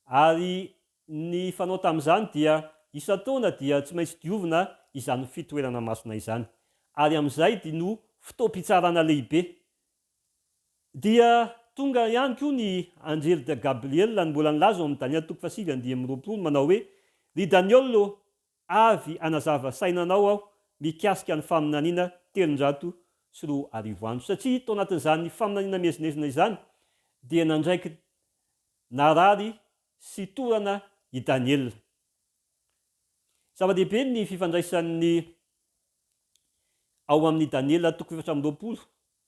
ary ny fanao tamin'izany dia isan-taona dia tsy maintsy diovina izany fitoerana masina izany, ary amin'izay dia no fotoam-pitsarana lehibe. Dia tonga ihany koa ny anjely de Gabriel ny mbola nilaza ao amin'ny Daniela 7:20 manao hoe, ry Daniolo, avy anazava sainanao aho mikasika ny faminaniana 320 andro. Satria tao anatin'izany faminaniana miezinezina izany dia nandraiky narary sy torana i Daniela. Zava-dehibe ny fifandraisan'ny ao amin'ny Daniela 7:20,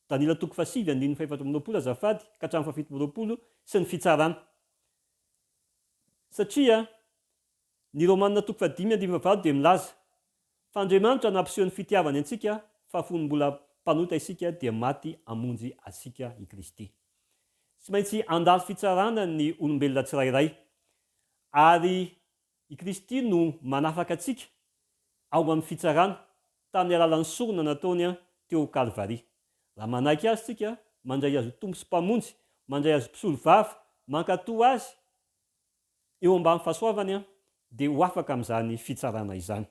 Daniela 7:7 azafady ka hatramin'ny 7:20 sy ny fitsarana. Satria ny Romanina 5:10 dia milaza fa Andriamanitra nampiseho ny fitiavany antsika fa fony mbola mpanota isika dia maty hamonjy asika i Kristy. Tsy maintsy andalo fitsarana ny olombelona tsirairay, ary i Kristy no manafaka atsika ao amin'ny fitsarana tamin'ny alalan'ny sorona nataony teo Kalvari. Raha manaiky azy tsika, mandray azy tompo sy mpamonjy, mandray azy mpisolo vava, mankatoa azy eo ambany fahasoavany dia ho afaka amin'izany fitsarana izany.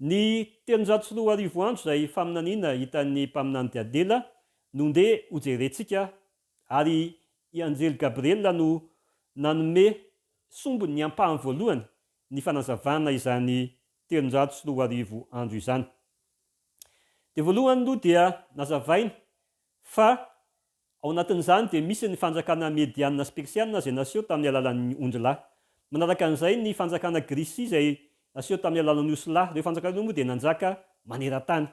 Ny 320 andro izay faminaniana hitan'ny mpaminany Daniela no ndeha hojerentsika, ary i anjely Gabriel no nanome sombony ny ampahany voalohany ny fanazavana izany 320 andro izany. Dia voalohany aloha dia nazavaina fa ao anatin'izany dia misy ny fanjakana mediana sy persiana izay naseho tamin'ny alalan'ny ondrilahy. Manaraka an'izay ny fanjakana Grisia izay naseho tamin'ny alalan'ny osilahy. Ireo fanjakana moa dia nanjaka maneran-tany.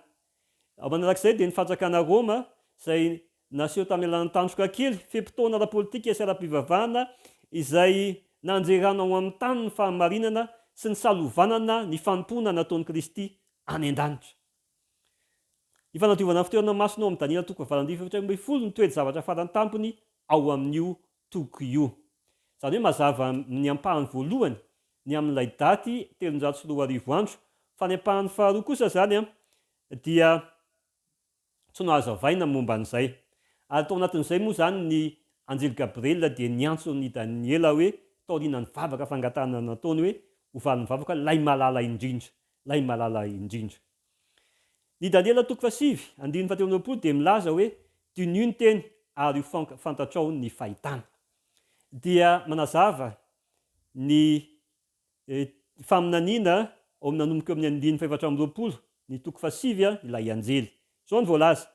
Manarak'izay dia ny fanjakana Roma izay naseho tamin'ny alalan'ny tandroka kely, fempotoana ara-politika sy ara-pivavahana izay nanjerana ao amin'ny tany ny fahamarinana sy ny salovanana ny fanompoana nataon'i Kristy any an-danitra. Ny fanadiovana fitoerana masina ao amin'ny Daniela 7:20 ny toetra zavatra farany tampony ao amin'io toko io. Izany hoe mazava ny ampahany voalohany ny amin'ilay daty 320 andro, fa ny ampahany faharoa kosa izany dia tsy nahazavaina momba an'izay. Ary tao anatin'izay moa izany ny anjely Gabriel dia niantso ny Daniela hoe taoriana ny vavaka fangatana nataony hoe hovaly ny vavaka lay malala indrindra. Ny Daniela 7:20 dia milaza hoe dino ny teny ary io fantatrao ny fahitana. Dia manazava ny faminaniana ao nanomboka amin'ny andiny faefatra amby roapolo ny toko fasivy ilay anjely. Zao ny voalaza: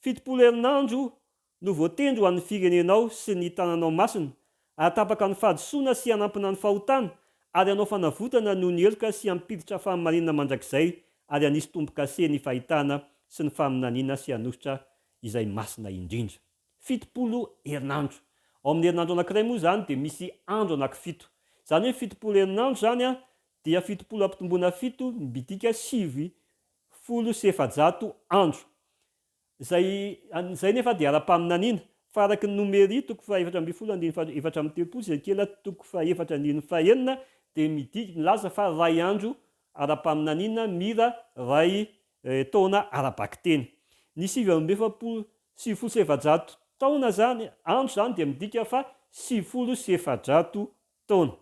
70 herinandro no voatendro ho an'ny firenenao sy ny tananao masina, atapaka ny fahadisoana sy hanampina ny fahotana, ary anao fanavotana no ny eloka sy hampiditra fahamarinana mandrakizay, ary anisy tombo-kase ny fahitana sy ny faminaniana sy hanositra izay masina indrindra. 70 herinandro. Ao amin'ny herinandro anankiray moa zany dia misy andro anankifito. Zany hoe 70 herinandro zany dia 70 ampitomboana 7 midika 700 andro. Zay nefa dia ara-paminaniana fa araky ny nomery toko fa 4 zay kely toko fa 4 dia milaza fa ray andro ara-paminaniana mira ray taona ara-bakiteny. Ny 700 taona zany andro zany dia midika fa 700 taona.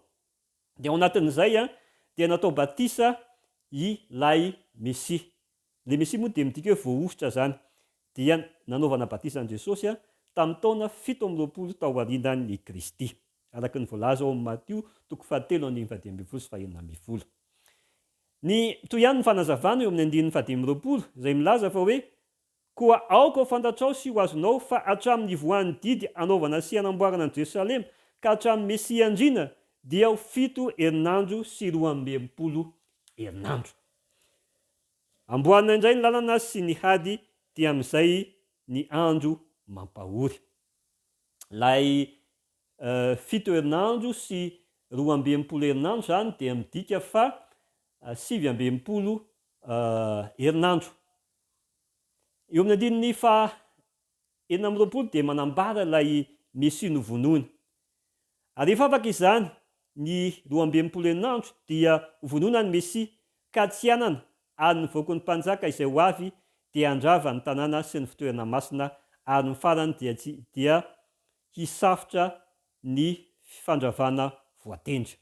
Dia ao anatin'izay dia natao batisa ilay Mesia. Le Mesia moa dia midika hoe voaositra zany. Dia nanaovana batisa an' Jesosy tamin'ny taona 7 tao aorianan'i Kristy. Araky ny voalaza ao amin'ny Matio toko 7:20 Ny toy ihany ny fanazavana eo amin'ny 1:20 izay milaza fa hoe: koa aoka ho fantatrao sy ho azonao fa hatramin'ny ivoan'ny didy anaovana sy hanamboarana ny Jerusalema ka hatramin'ny Mesia andrina dia ho 7 herinandro sy 12 herinandro. Amboarina indray ny lalana sy ny hady dia amin'izay ny andro mampahory. Lay 7 herinandro sy 12 herinandro zany dia midika fa 7 herinandro. Eo amin'ny andininy fa 20 dia manambara ilay Mesia novonoina. Ary rehefa afaka izany ny 12 herinandro dia vonoina ny Mesia ka tsy anana ary ny voakon'ny mpanjaka izay ho avy dia handrava ny tanàna sy ny fitoerana masina, ary ny farany dia hisafotra ny fandravana voatendry.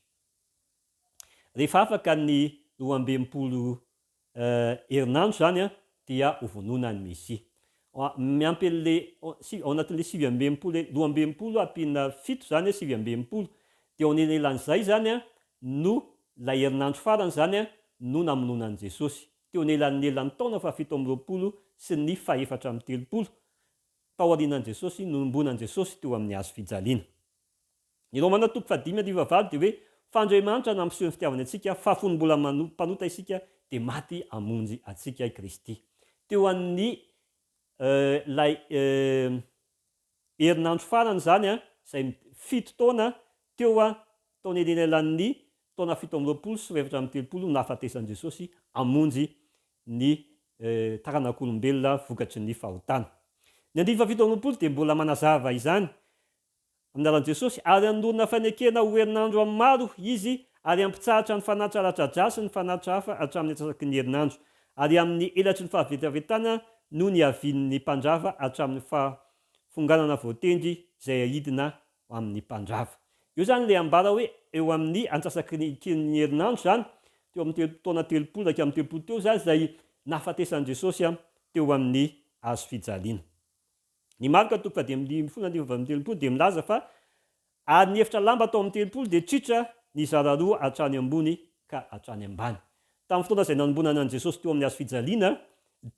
Rehefa afaka ny 12 herinandro zany dia ho vonoina ny Mesia. Miampy ao anatin'le 12 ampina 7 zany 7 dia ao anelan'izay zany no lay herinandro farany zany no namonoana an' Jesosy. Teo anelan'ny taona fa 7 sy ny 430 tao aorianan'i Jesosy no nombonan' Jesosy teo amin'ny hazo fijaliana. Ny Romana toko 5:9 dia hoe: fa Andriamanitra nampiseho ny fitiavany antsika fa fony mbola mpanota isika dia maty hamonjy antsika i Kristy. Teo amin'ny lay herinandro farany zany izay 7 taona teo taony anelan'ny taona 7 sy 430 nahafatesan'i Jesosy hamonjy ny taranak'olombelona vokatry ny fahotana. Ny 7 dia mbola manazava izany amin'ny alan'i Jesosy, ary andorona fanekena ho herinandro amin'ny maro izy, ary ampitsahatra ny fanatitra ratra-drà sy ny fanatitra hafa hatramin'ny atsasaky ny herinandro, ary amin'ny elatry ny fahavetavetana no ny avian'ny mpandrava hatramin'ny fahafonganana voatendry izay ahidina amin'ny mpandrava. Io zany le ambara hoe eo amin'ny antsasaky ny herinandro zany, teo amin'ny taona 30 ka amin'ny 30 teo zany izay nahafatesan'i Jesosy teo amin'ny hazo fijaliana. Ny Marka toko 10:30 dia milaza fa ary ny efitra lamba tao amin'ny 30 dia tritra ny zara roa hatrany ambony ka hatrany ambany. Tamin'ny fotoana izay nanombonana an' Jesosy teo amin'ny hazo fijaliana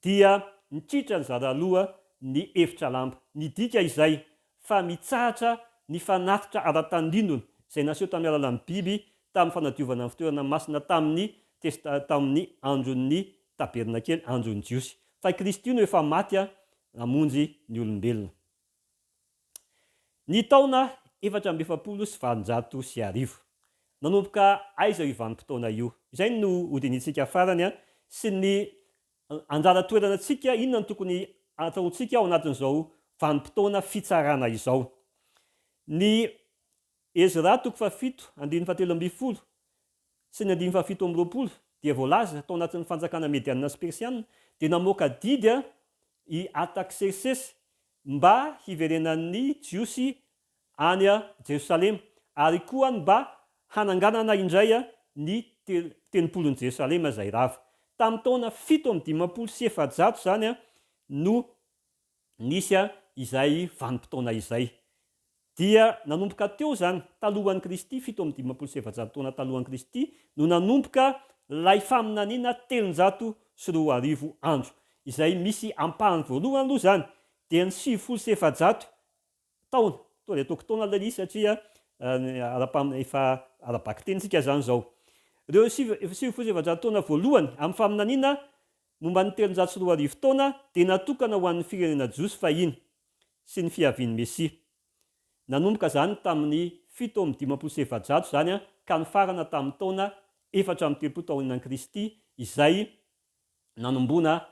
dia nitritra ny zara roa ny efitra lamba. Nidika izay fa mitsahatra ny fanatitra ara-tandindona izay naseho tamin'ny alalan'ny biby tamin'ny fanadiovana ny fitoerana masina tamin'ny andron'ny tabernakely, andron'ny Jiosy. Fa Kristy no efa maty namonjy ny olombelona. Ny taona 470 nanomboka aiza io vanim-potoana io. Izay no hodinitsika farany sy ny anjara toeranantsika, inona ny tokony ataontsika ao anatin'izao vanim-potoana fitsarana izao. Ny Ezra toko 7:17 sy ny 7:20 dia voalaza tao anatin'ny fanjakana Mediana sy Persiana dia namoaka didy i Artaxerxes mba hiverenan'ny Jiosy any Jerosalema, ary koa mba hananganana indray ny tenipolon'i Jerosalema izay rava. Tamin'ny taona 750 zany no nisy izay vanim-potoana izay. Dia nanomboka teo zany talohan'i Kristy 7 taona talohan'i Kristy no nanomboka lay faminaniana 310 andro izay misy ampahany voalohany aloha zany dia ny 700 taona to de ataoko taona lay izy satria efa arabaky tenitsika zany zao. Ireo 700 taona voalohany amin'ny faminaniana momba ny 310 taona dia natokana ho an'ny firenena Jiosy fahiny sy ny fiaviany Mesia. Nanomboka zany tamin'ny 7 zany ka nifarana tamin'ny taona 430 taonan'i Kristy izay nanombona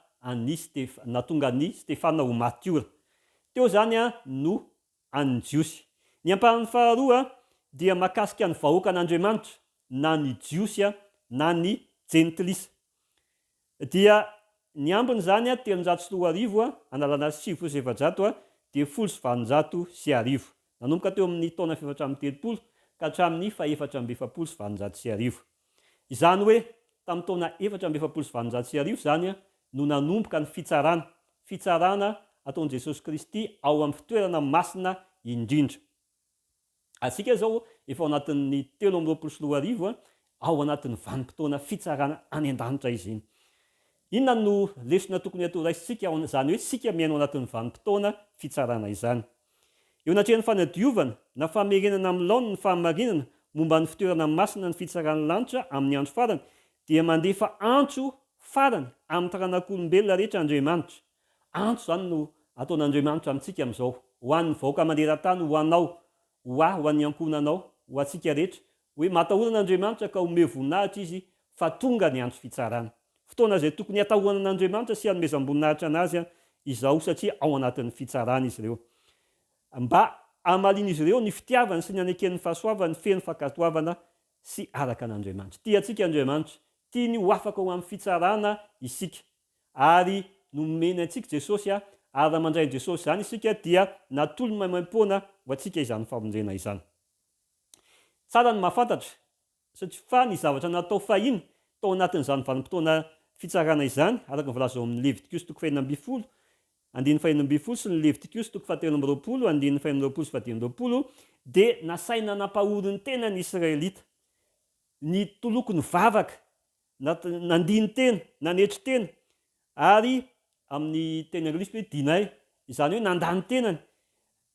natonga ny Stefana ho matiora. Teo zany no an'ny Jiosy. Ny ampahan'ny faharoa dia mahakasika ny vahoaka an'Andriamanitra na ny Jiosy na ny Jentilisa. Dia ny ambiny zany 310 analana 700 dia 790. Nanomboka teo amin'ny taona 430 ka hatramin'ny 470 izany hoe tamin'ny taona 470 zany no nanomboka ny fitsarana ataon'i Jesosy Kristy ao amin'ny fitoerana masina indrindra. Asika zao efa ao anatin'ny 320 ao anatin'ny vanim-potoana fitsarana any an-danitra izy. Inona no lesona tokony atao raisitsika zany hoe sika miaino anatin'ny vanim-potoana fitsarana izany. Eo anatrehan'ny fanadiovana na famerenana amin'ny laona ny fahamarinana momba ny fitoerana masina ny fitsarana lanitra amin'ny andro farany dia mandefa antso farany amin'ny taranak'olombelona rehetra Andriamanitra. Antso zany no ataon'Andriamanitra amintsika amin'izao ho an'ny vahoaka maneran-tany ho anao ho an'ny ankonanao ho antsika rehetra hoe matahorana Andriamanitra ka ome voninahitra izy fa tonga ny andro fitsarana. Fotoana izay tokony atahorana an'Andriamanitra sy hanomezam-boninahitra anazy izao satria ao anatin'ny fitsarana izy ireo. Mba hamalina izy ireo ny fitiavany sy ny aneken'ny fahasoavany feno fankatoavana sy araka an'Andriamanitra. Tia antsika Andriamanitra, tia ny ho afaka ho amin'ny fitsarana isika ary nomeny antsika Jesosy ary raha mandray Jesosy zany isika dia natolo maimaim-poana ho antsika izany famonjena izany. Tsara ny mahafantatra satria fa ny zavatra natao fahiny tao anatin'izany vanim-potoana fitsarana izany araka voalaza ao amin'ny Levitikos 2:12 sy ny Levitikos 2:20 dia nasaina nampahory ny tena ny Israelita ny toloko ny vavaka nandiny tena nanetry tena ary amin'ny teny anglisy hoe deny izany hoe nandany tenany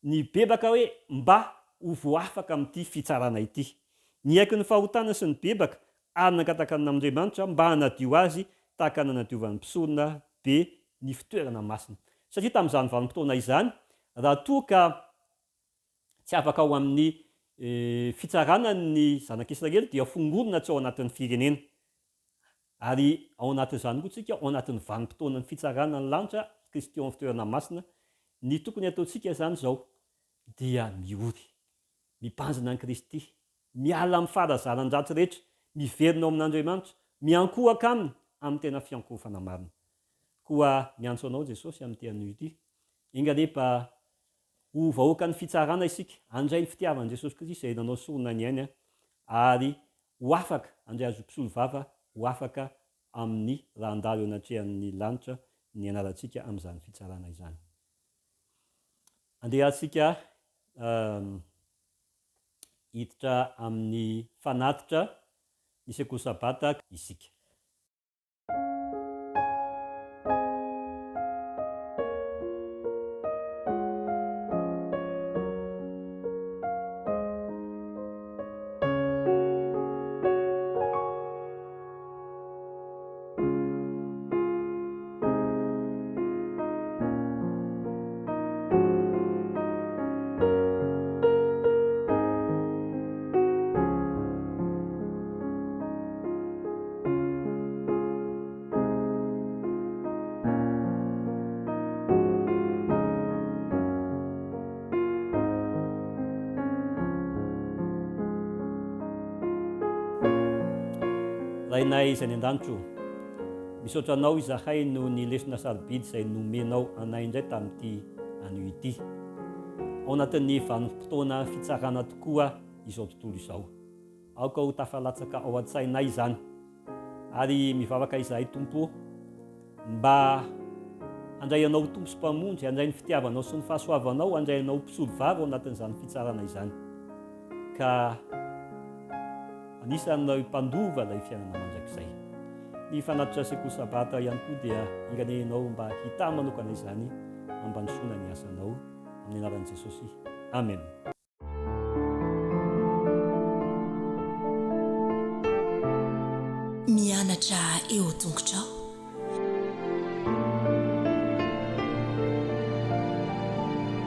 ny bebaka hoe mba ho voafaka amin'ity fitsarana ity. Niaiky ny fahotana sy ny bebaka ary nankatakana amin'Andriamanitra mba hanadio azy tahaka nanadiovan'ny mpisorona be ny fitoerana masina. Satria tamin'izany vanim-potoana izany raha toa ka tsy afaka ao amin'ny fitsarana ny zanak'Israely dia fongorona tsy ao anatin'ny firenena. Ary ao anatin'izany koa tsika ao anatin'ny vanim-potoana ny fitsarana ny lanitra Kristy ao amin'ny fitoerana masina. Ny tokony ataontsika zany zao dia miory, mibanjina an'i Kristy, miala amin'ny faharazanan-dratsy rehetra, miverina ao amin'Andriamanitra, miankohaka aminy amin'ny tena fiankohana marina. Koa miantso anao Jesosy amin'ity anio ity. Inganefa ho vahoaka ny fitsarana isika, handray ny fitiavan'i Jesosy Kristy izay nanao sorona ny ainy ary ho afaka handray azo mpisolo vava, ho afaka amin'ny raha andalo anatrehan'ny lanitra ny anarantsika amin'izany fitsarana izany. Andehantsika hiditra amin'ny fanatitra ny sekoly sabata isika. Rainay izay ny an-danitro, misaotra anao izahay no ny lesona sarobidy izay nomenao anay indray tamin'ity anio ity. Ao anatin'ny vanim-potoana fitsarana tokoa izao tontolo izao. Aoka ho tafalatsaka ao an-tsainay izany. Ary mivavaka izahay Tompo mba andray anao tompo sy mpamonjy, andray ny fitiavanao sy ny fahasoavanao, andray anao mpisolo vava ao anatin'izany fitsarana izany, ka anisanao mpandova ilay fiainana mandrakizay. Ny fanatitra sekoly sabata ihany koa dia inganenao mba hita manokana izany ambanisoana ny asanao amin'ny anaran'i Jesosy. Amen. Mianatra eo tongotrao